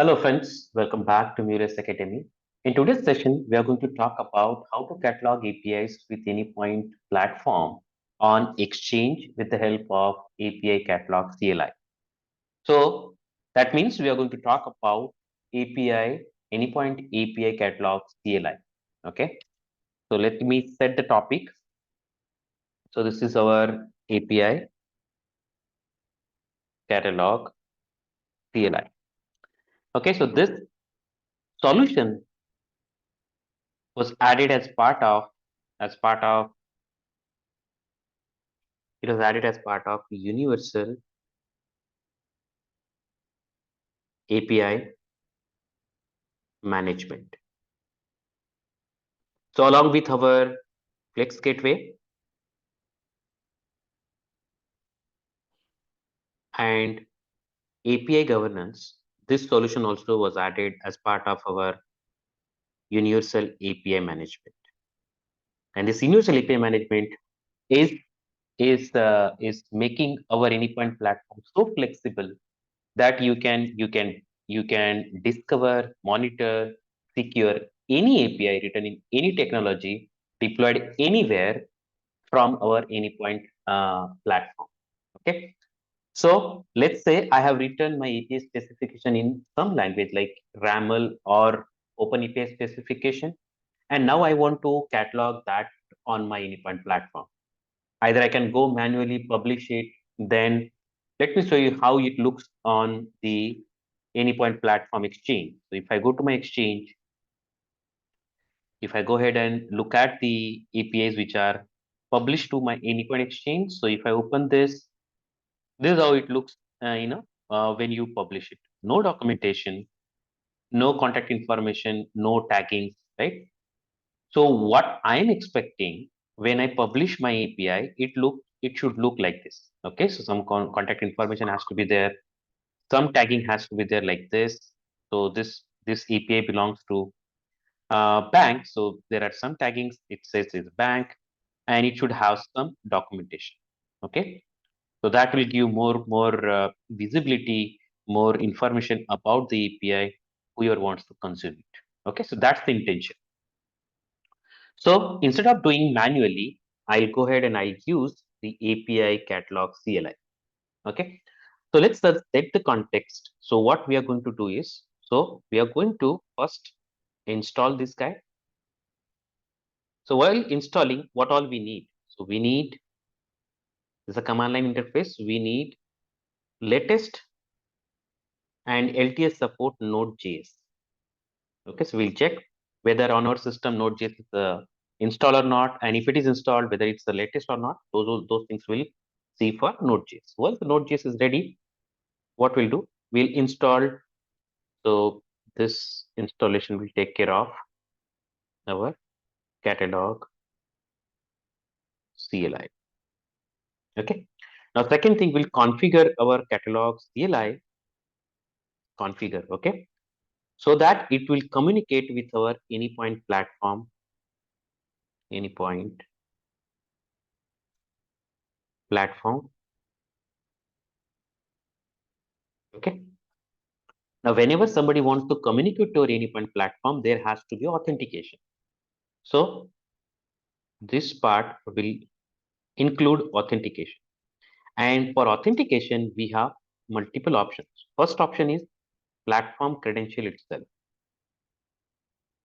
Hello friends, welcome back to Mulesoft Academy. In today's session, we are going to talk about how to catalog APIs with Anypoint platform on Exchange with the help of API catalog CLI. So that means we are going to talk about API, Anypoint API catalog CLI. Okay, so let me set the topic. So this is our API catalog CLI. Okay, so this solution was added as part of it was added as part of universal API management. So along with our Flex Gateway and API governance, this solution also was added as part of our universal API management. And this universal API management is is making our Anypoint platform so flexible that you can discover, monitor, secure any API written in any technology deployed anywhere from our Anypoint platform. Okay. So let's say I have written my API specification in some language like RAML or Open API specification, and now I want to catalog that on my Anypoint platform. Either I can go manually publish it, then let me show you how it looks on the Anypoint platform exchange. So if I go to my exchange, if I go ahead and look at the APIs which are published to my Anypoint exchange, so if I open this is how it looks, when you publish it. No documentation, no contact information, no tagging, right? So what I'm expecting when I publish my API, it should look like this. Okay, so some contact information has to be there, some tagging has to be there like this. So this API belongs to bank. So there are some taggings. It says it's bank, and it should have some documentation. Okay, so that will give more visibility, more information about the API whoever wants to consume it. Okay, so that's the intention. So instead of doing manually, I'll go ahead and I'll use the API catalog CLI. Okay, so let's set the context. So what we are going to do is, so we are going to first install this guy. So while installing, what all we need? So we need, this is a command line interface. We need latest and LTS support Node.js. Okay, so we'll check whether on our system Node.js is installed or not, and if it is installed, whether it's the latest or not. Those things we'll see for Node.js. Once the Node.js is ready, what we'll do? We'll install. So this installation will take care of our catalog CLI. Okay. Now, second thing, we'll configure our catalog CLI configure. Okay, so that it will communicate with our Anypoint platform, Anypoint platform. Okay. Now, whenever somebody wants to communicate to our Anypoint platform, there has to be authentication. So this part will include authentication. And for authentication, we have multiple options. First option is platform credential itself.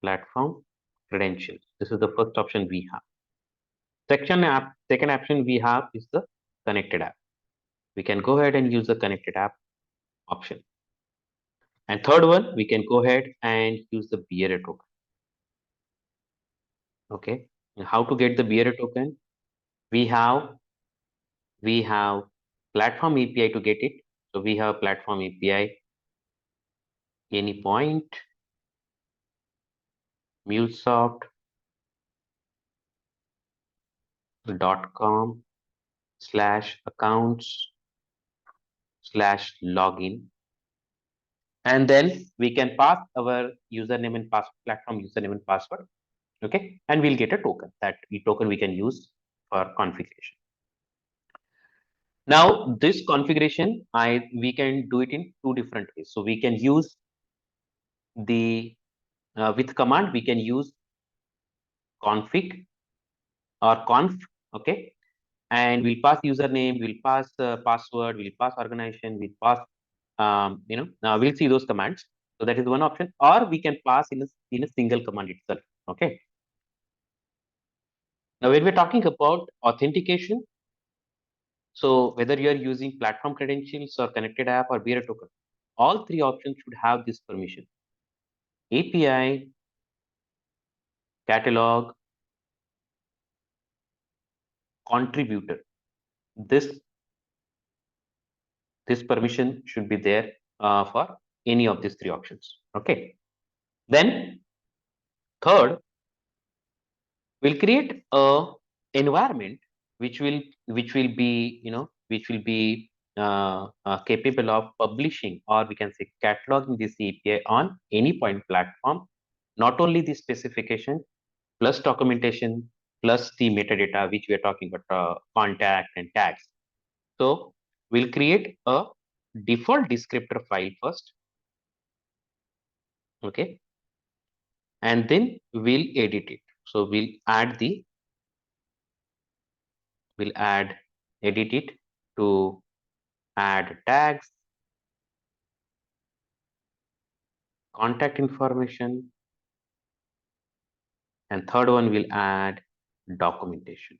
Platform credentials. This is the first option we have. Second option we have is the connected app. We can go ahead and use the connected app option. And third one, we can go ahead and use the bearer token. Okay. And how to get the bearer token? We have platform API to get it. So we have platform API, Anypoint, mulesoft.com/accounts/login. And then we can pass our username and platform username and password. Okay. And we'll get a token. That token we can use for configuration. Now, this configuration, we can do it in two different ways. So we can use the with command we can use config or conf, okay, and we'll pass username, we'll pass password, we'll pass organization, we'll pass we'll see those commands. So that is one option, or we can pass in a single command itself. Okay. Now, when we're talking about authentication, so whether you are using platform credentials or connected app or bearer token, all three options should have this permission: API, catalog, contributor. This this permission should be there for any of these three options. Okay. Then third, we'll create a environment which will be capable of publishing, or we can say cataloging, this API on Anypoint platform. Not only the specification plus documentation plus the metadata which we are talking about, contact and tags. So we'll create a default descriptor file first, okay, and then we'll edit it. So we'll edit it to add tags, contact information, and third one will add documentation.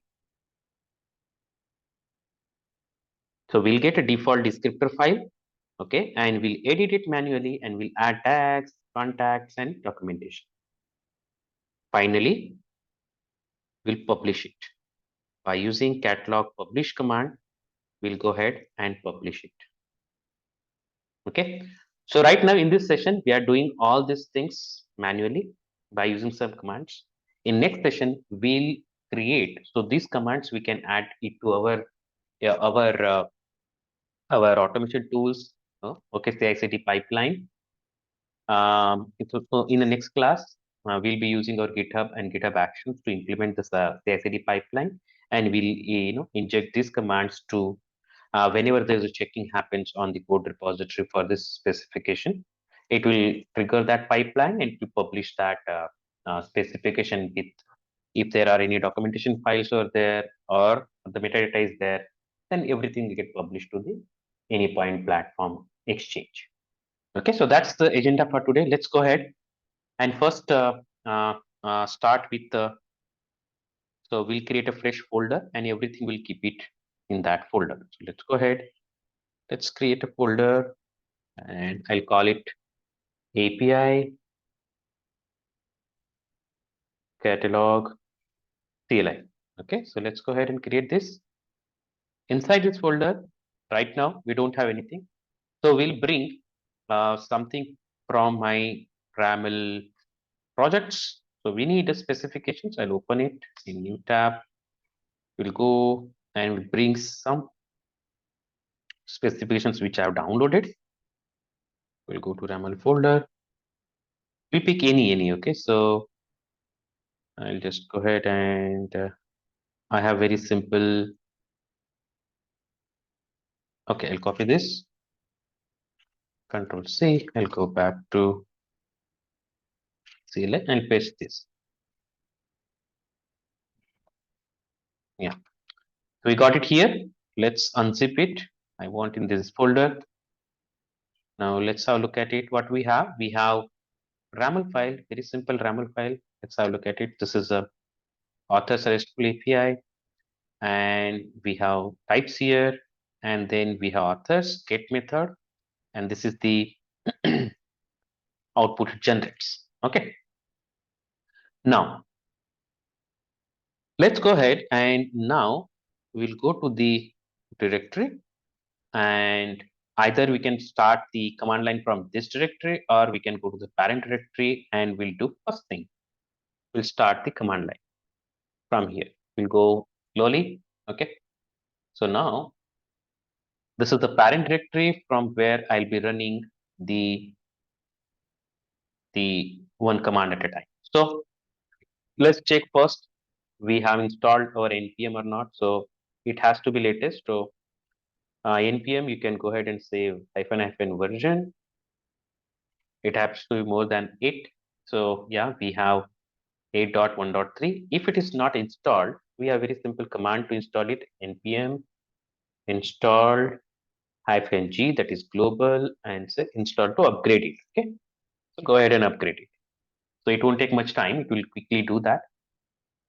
So we'll get a default descriptor file, okay, and we'll edit it manually and we'll add tags, contacts, and documentation. Finally, we'll publish it by using catalog publish command. We'll go ahead and publish it. Okay. So right now in this session, we are doing all these things manually by using some commands. In next session, we'll create. So these commands we can add it to our yeah, our automation tools. Okay, CI/CD pipeline. So in the next class, we'll be using our GitHub and GitHub Actions to implement this CI/CD pipeline, and we'll inject these commands to whenever there's a checking happens on the code repository for this specification, it will trigger that pipeline and to publish that specification with, if there are any documentation files over there or the metadata is there, then everything will get published to the Anypoint platform exchange. Okay, so that's the agenda for today. Let's go ahead and first start with so we'll create a fresh folder and everything will keep it in that folder. So let's go ahead. Let's create a folder and I'll call it API catalog CLI. Okay, so let's go ahead and create this. Inside this folder, right now, we don't have anything. So we'll bring something from my Ramel projects. So we need the specifications. I'll open it in new tab. We'll go and we'll bring some specifications which I've downloaded. We'll go to Ramel folder. We pick any, okay? So I'll just go ahead and I have very simple. Okay, I'll copy this. Control C. I'll go back to CLI and paste this. Yeah, we got it here. Let's unzip it. I want in this folder. Now let's have a look at it. What we have RAML file, very simple RAML file. Let's have a look at it. This is a authors RESTful API, and we have types here, and then we have authors get method, and this is the output generates. Okay. Now let's go ahead and now we'll go to the directory, and either we can start the command line from this directory or we can go to the parent directory, and we'll do first thing. We'll start the command line from here. We'll go slowly. Okay. So now this is the parent directory from where I'll be running the one command at a time. So let's check first we have installed our npm or not. So it has to be latest. So npm, you can go ahead and save --version. It has to be more than 8. So yeah, we have 8.1.3. If it is not installed, we have very simple command to install it. npm install -g, that is global, and say install to upgrade it. Okay, so go ahead and upgrade it. So it won't take much time. It will quickly do that.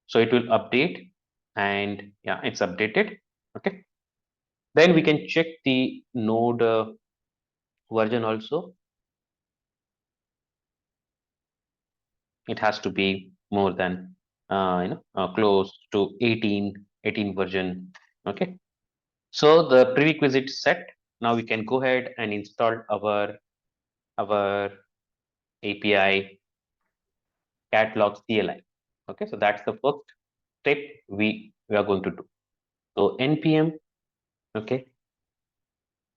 So it will update, and yeah, it's updated. Okay, then we can check the node version also. It has to be more than close to 18 version. Okay, so the prerequisite set. Now we can go ahead and install our API catalog CLI. Okay, so that's the first step we are going to do. So npm, okay,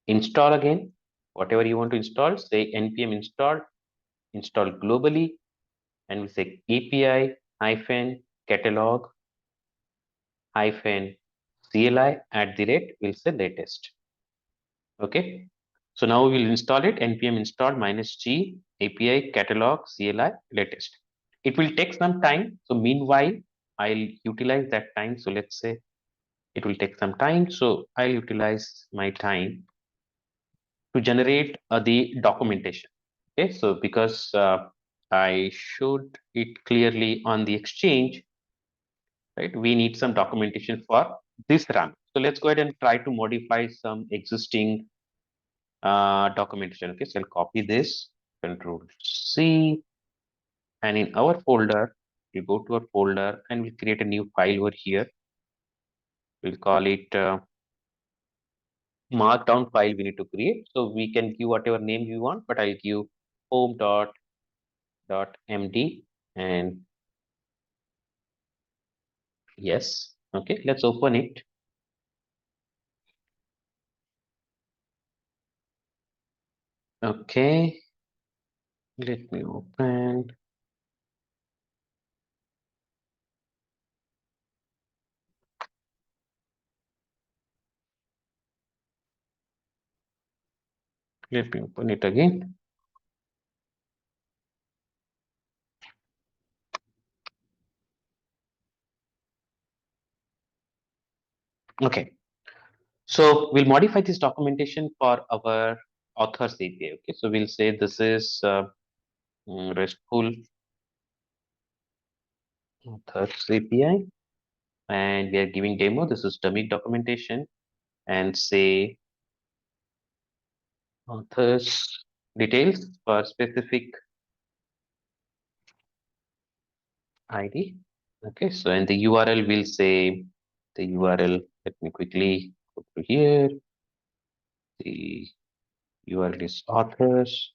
install again whatever you want to install. Say npm install globally, and we say API hyphen catalog hyphen CLI at the rate, we'll say latest. Okay, so now we will install it. npm install -g API catalog CLI latest. It will take some time. So meanwhile, I'll utilize that time. So let's say it will take some time. So I'll utilize my time to generate the documentation. Okay, so because I showed it clearly on the exchange, right? We need some documentation for this run. So let's go ahead and try to modify some existing documentation. Okay, so I'll copy this, Control C, and in our folder, we go to our folder and we create a new file over here. We'll call it markdown file we need to create. So we can give whatever name you want, but I'll give home.md and yes. Okay, let's open it. Okay, let me open. Let me open it again. Okay, so we'll modify this documentation for our authors API. Okay, so we'll say this is RESTful authors API, and we are giving demo. This is dummy documentation, and say authors details for specific ID. Okay, so in the URL, we'll say the URL. Let me quickly go to here. The URL is authors,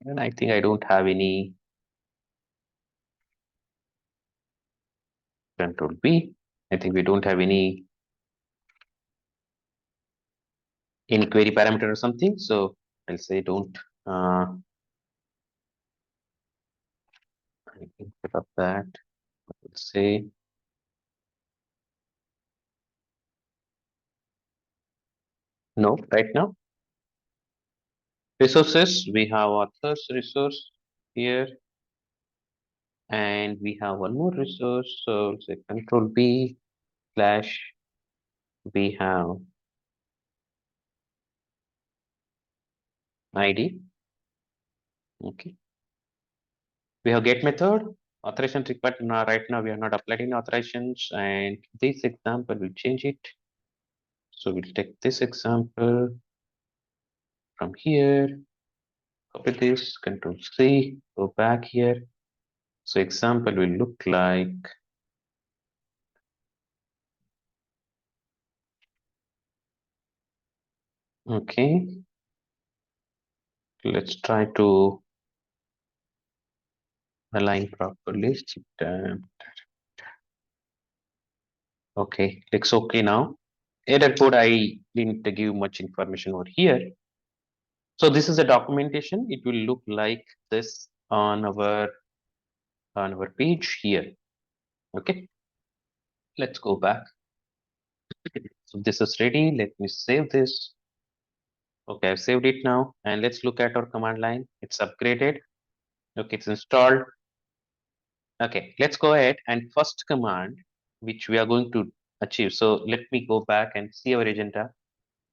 and I think I don't have any Control B. I think we don't have any query parameter or something. So I'll say don't. I can set up that. Let's say no right now. Resources, we have authors resource here, and we have one more resource. So say Control B slash we have ID. Okay. We have get method, authorization required. Now, right now we are not applied any authorizations, and this example will change it. So we'll take this example from here, copy this, Control C, go back here. So example will look like okay. Let's try to align properly. Okay, looks okay now. Error code, I didn't give much information over here. So this is a documentation. It will look like this on our page here. Okay, let's go back. So this is ready. Let me save this. Okay, I've saved it now. And let's look at our command line. It's upgraded. Okay, it's installed. Okay, let's go ahead and first command which we are going to achieve. So let me go back and see our agenda.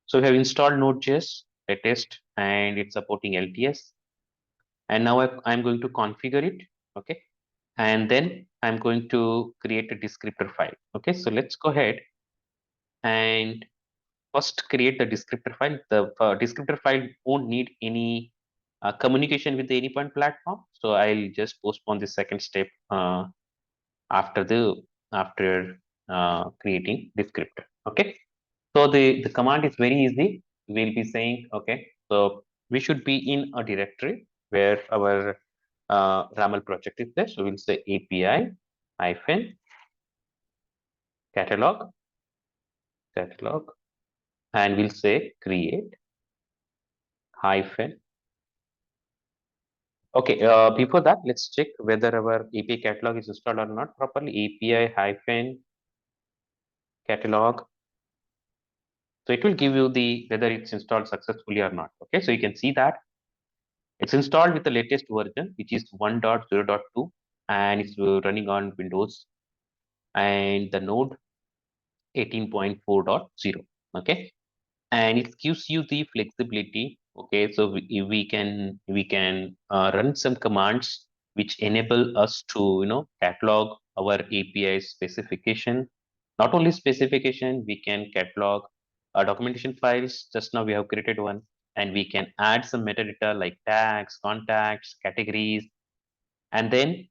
So we have installed Node.js latest and it's supporting LTS. And now I'm going to configure it. Okay. And then I'm going to create a descriptor file. Okay. So let's go ahead and first create the descriptor file. The descriptor file won't need any communication with the Anypoint platform. So I'll just postpone the second step after the after creating descriptor. Okay. So the command is very easy. We'll be saying, okay, so we should be in a directory where our RAML project is there. So we'll say API hyphen catalog, catalog, and we'll say create hyphen. Okay, before that, let's check whether our API catalog is installed or not properly. API hyphen catalog. So it will give you the whether it's installed successfully or not. Okay, so you can see that it's installed with the latest version, which is 1.0.2, and it's running on Windows and the node 18.4.0. Okay, and it gives you the flexibility. Okay, so we can run some commands which enable us to catalog our API specification. Not only specification, we can catalog documentation files. Just now we have created one, and we can add some metadata like tags, contacts, categories, and then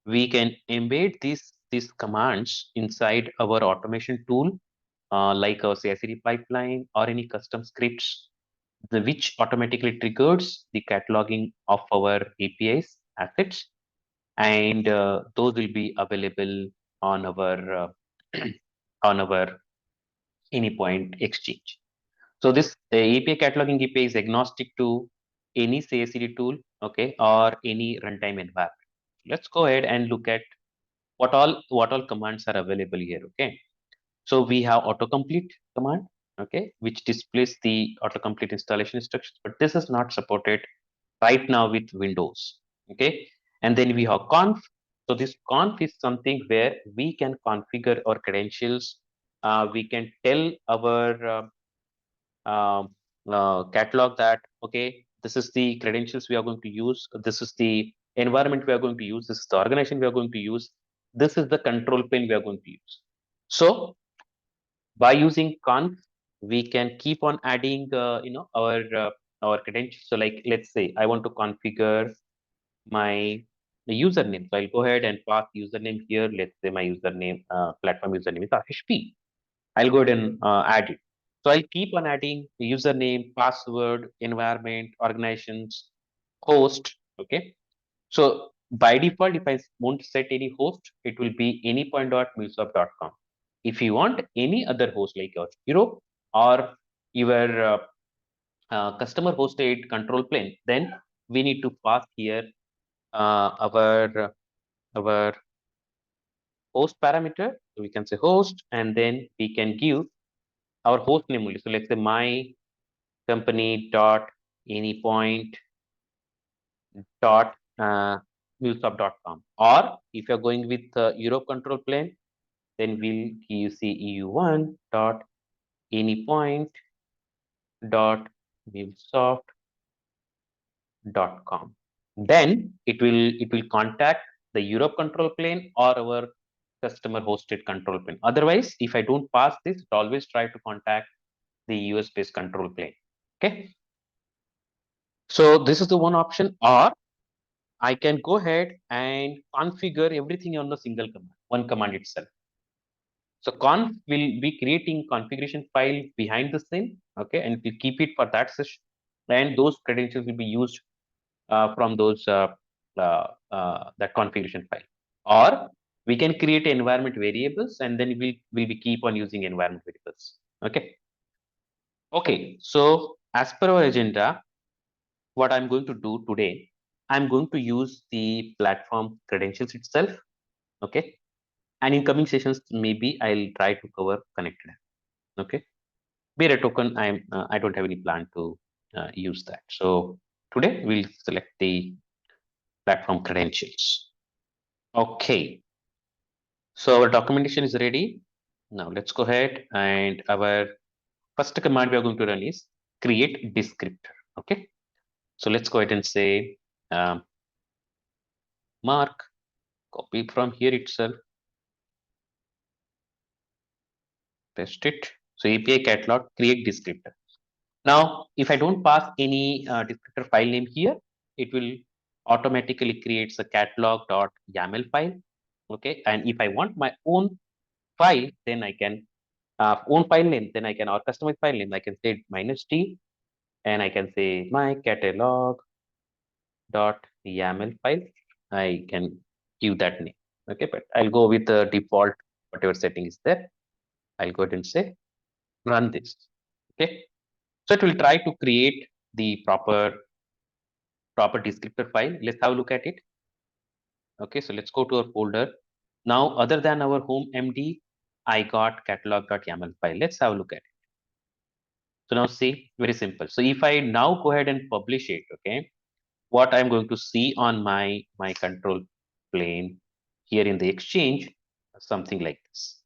we can embed these commands inside our automation tool, like our CI/CD pipeline or any custom scripts, which automatically triggers the cataloging of our APIs assets, and those will be available on our on our Anypoint exchange. So this API cataloging API is agnostic to any CI/CD tool, okay, or any runtime environment. Let's go ahead and look at what all commands are available here. Okay, so we have autocomplete command, okay, which displays the autocomplete installation instructions, but this is not supported right now with Windows. Okay, and then we have conf. So this conf is something where we can configure our credentials. We can tell our um, catalog that, okay, this is the credentials we are going to use, this is the environment we are going to use, this is the organization we are going to use, this is the control plane we are going to use. So by using conf, we can keep on adding our credentials. So like, let's say I want to configure my username, so I'll go ahead and pass username here. Let's say my username, platform username is RHP. I'll go ahead and add it. So I'll keep on adding the username, password, environment, organizations, host. Okay. So by default, if I won't set any host, it will be anypoint.mulesoft.com. If you want any other host like your Europe or your customer hosted control plane, then we need to pass here our host parameter. So we can say host, and then we can give our host name only. So let's say my company dot anypoint dot mulesoft.com. Or if you're going with Europe control plane, then we'll you see EU1 dot anypoint dot mulesoft.com. Then it will contact the Europe control plane or our customer hosted control plane. Otherwise, if I don't pass this, it always try to contact the US based control plane. Okay. So this is the one option, or I can go ahead and configure everything on a single command, one command itself. So conf will be creating configuration file behind the scene, okay, and we keep it for that session. And those credentials will be used from those that configuration file. Or we can create environment variables, and then we'll be keep on using environment variables. Okay. Okay. So as per our agenda, what I'm going to do today, I'm going to use the platform credentials itself. Okay. And in coming sessions, maybe I'll try to cover connected. Okay. Bear a token, I don't have any plan to. use that. So today we'll select the platform credentials. Okay, so our documentation is ready. Now let's go ahead, and our first command we are going to run is create descriptor. Okay, so let's go ahead and say mark, copy from here itself, paste it. So API catalog, create descriptor. Now, if I don't pass any descriptor file name here, it will automatically creates a catalog.yaml file. Okay, and if I want my own file, then I can own file name, then I can, or customize file name, I can say -t, and I can say my catalog.yaml file. I can give that name. Okay, but I'll go with the default, whatever setting is there. I'll go ahead and say run this. Okay, so it will try to create the proper descriptor file. Let's have a look at it. Okay, so let's go to our folder. Now, other than our home MD, I got catalog.yaml file. Let's have a look at it. So now see, very simple. So if I now go ahead and publish it, okay, what I'm going to see on my control plane here in the exchange, something like this.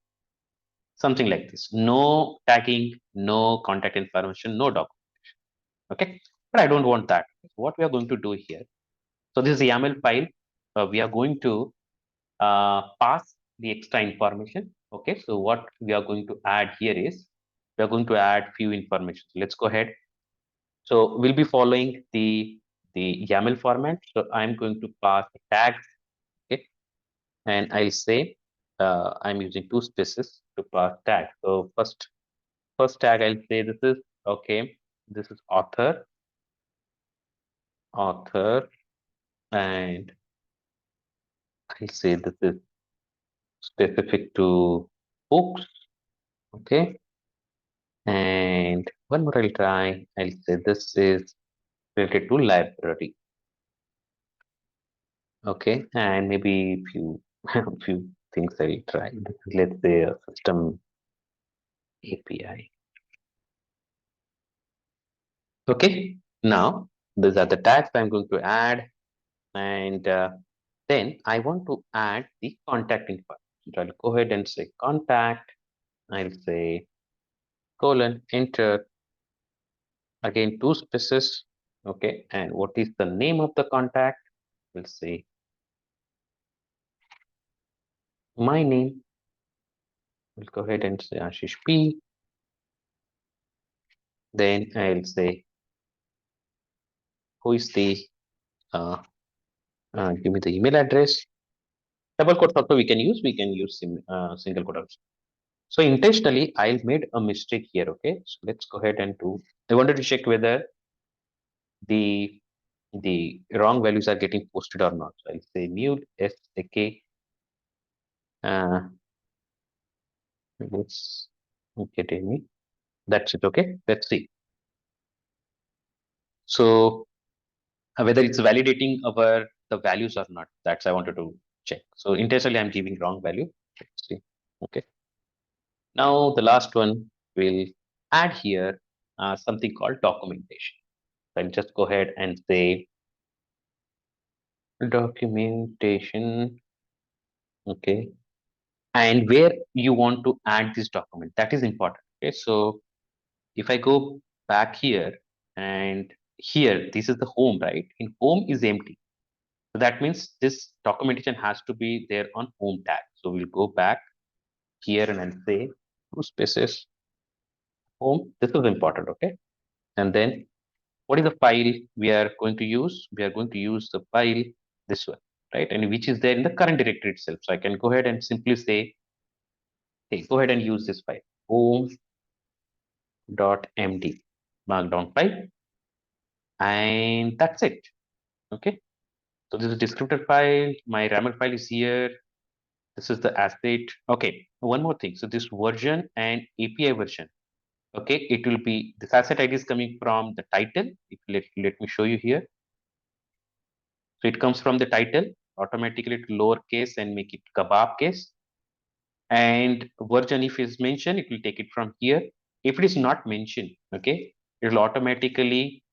Something like this. No tagging, no contact information, no documentation. Okay, but I don't want that. What we are going to do here. So this is the YAML file. We are going to pass the extra information. Okay, so what we are going to add here is we are going to add few information. So let's go ahead. So we'll be following the YAML format. So I'm going to pass tags. Okay, and I'll say I'm using two spaces to pass tag. So first tag I'll say this is okay. This is author, and I'll say this is specific to books. Okay, and one more I'll try. I'll say this is related to library. Okay, and maybe few few things I'll try. Let's say a system API. Okay, now these are the tags I'm going to add, and then I want to add the contact info. So I'll go ahead and say contact. I'll say colon, enter, again two spaces. Okay, and what is the name of the contact? We'll say my name. We'll go ahead and say Ashish P. Then I'll say who is the uh, give me the email address. Double quotes also we can use. We can use single quote also. So intentionally, I made a mistake here. Okay, so let's go ahead and do. I wanted to check whether the the wrong values are getting posted or not. So I'll say mule SK. Let's get Amy. That's it. Okay, let's see. So whether it's validating our the values or not, that's I wanted to check. So intentionally, I'm giving wrong value. Let's see. Okay. Now the last one will add here something called documentation. So I'll just go ahead and say documentation. Okay, and where you want to add this document, that is important. Okay, so if I go back here, and here this is the home, right? In home is empty, so that means this documentation has to be there on home tag. So we'll go back here and I'll say two spaces home. This is important. Okay, and then what is the file we are going to use? We are going to use the file, this one, right? And which is there in the current directory itself. So I can go ahead and simply say, hey, go ahead and use this file, home.md markdown file, and that's it. Okay, so this is descriptor file. My YAML file is here. This is the asset. Okay, one more thing. So this version and API version. Okay, it will be this asset ID is coming from the title. Let me show you here. So it comes from the title, automatically to lowercase and make it kebab case. And version, if is mentioned, it will take it from here. If it is not mentioned, okay, it will automatically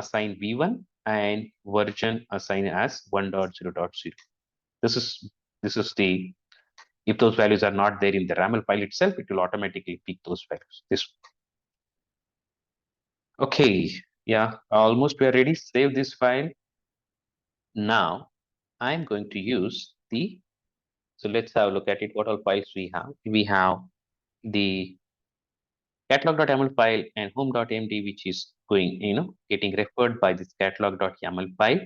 assign v1 and version assign as 1.0.0. This is the, if those values are not there in the YAML file itself, it will automatically pick those values. This. Okay, yeah, almost we are ready. Save this file. Now I'm going to use the, so let's have a look at it. What all files we have? We have the catalog.yaml file and home.md, which is going, getting referred by this catalog.yaml file.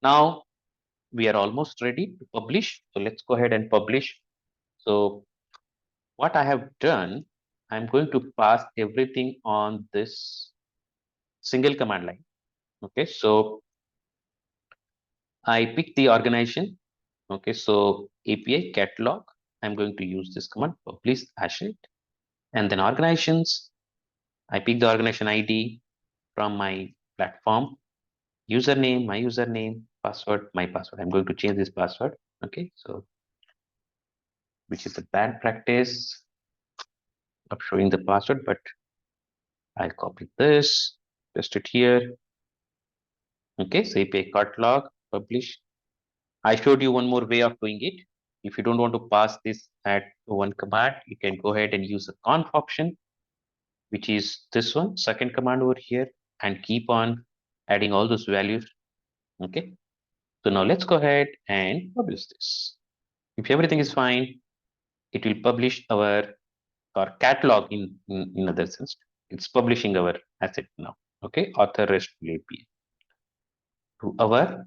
Now we are almost ready to publish. So let's go ahead and publish. So what I have done, I'm going to pass everything on this single command line. Okay, so I pick the organization. Okay, so API catalog, I'm going to use this command, publish it, and then organizations, I pick the organization ID from my platform, username, my username, password, my password. I'm going to change this password. Okay, so which is a bad practice of showing the password, but I'll copy this, paste it here. Okay, so API catalog, publish. I showed you one more way of doing it. If you don't want to pass this at one command, you can go ahead and use the conf option, which is this one, second command over here, and keep on adding all those values. Okay, so now let's go ahead and publish this. If everything is fine, it will publish our catalog in other sense. It's publishing our asset now. Okay, author RESTful API to our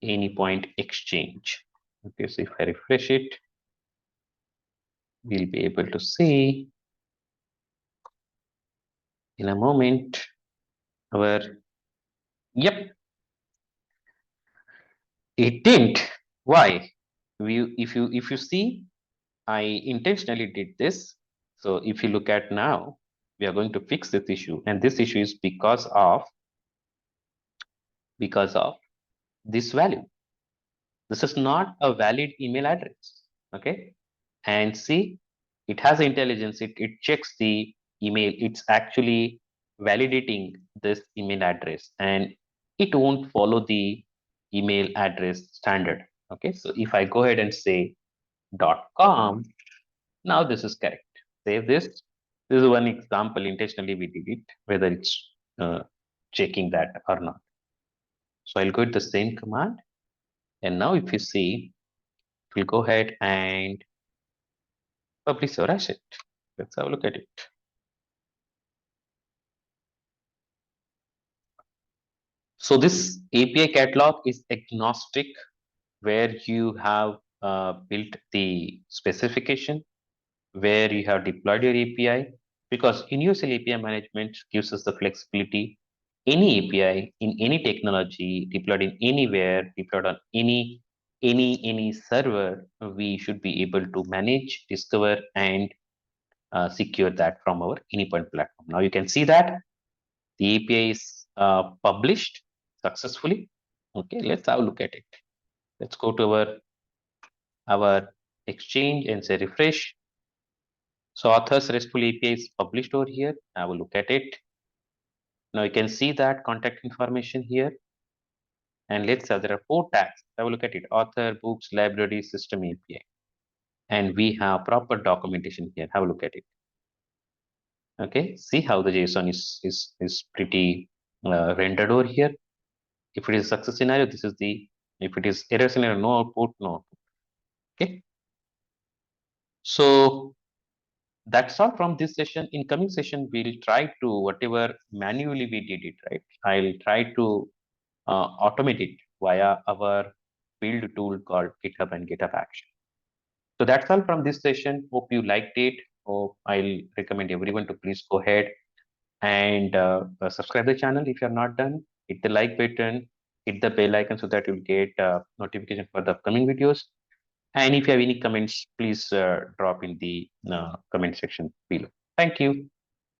Anypoint exchange. Okay, so if I refresh it, we'll be able to see in a moment our, yep, it didn't. Why? If you see, I intentionally did this. So if you look at now, we are going to fix this issue, and this issue is because of this value. This is not a valid email address. Okay, and see, it has intelligence. It checks the email. It's actually validating this email address, and it won't follow the email address standard. Okay, so if I go ahead and say .com, now this is correct. Save this. This is one example. Intentionally we did it, whether it's checking that or not. So I'll go with the same command, and now if you see, we'll go ahead and publish our asset. Let's have a look at it. So this API catalog is agnostic, where you have built the specification, where you have deployed your API, because universal API management gives us the flexibility. Any API in any technology, deployed in anywhere, deployed on any server, we should be able to manage, discover, and secure that from our Anypoint platform. Now you can see that the API is published successfully. Okay, let's have a look at it. Let's go to our exchange and say refresh. So authors RESTful API is published over here. Have a look at it. Now you can see that contact information here. And let's say there are 4 tags. Have a look at it. Author, books, library, system API. And we have proper documentation here. Have a look at it. Okay, see how the JSON is pretty rendered over here. If it is success scenario, this is the, if it is error scenario, no output, no output. Okay. So that's all from this session. In coming session, we'll try to, whatever manually we did it, right? I'll try to automate it via our build tool called GitHub and GitHub Action. So that's all from this session. Hope you liked it. Hope I'll recommend everyone to please go ahead and subscribe the channel if you're not done. Hit the like button, hit the bell icon so that you'll get notification for the upcoming videos. And if you have any comments, please drop in the comment section below. Thank you.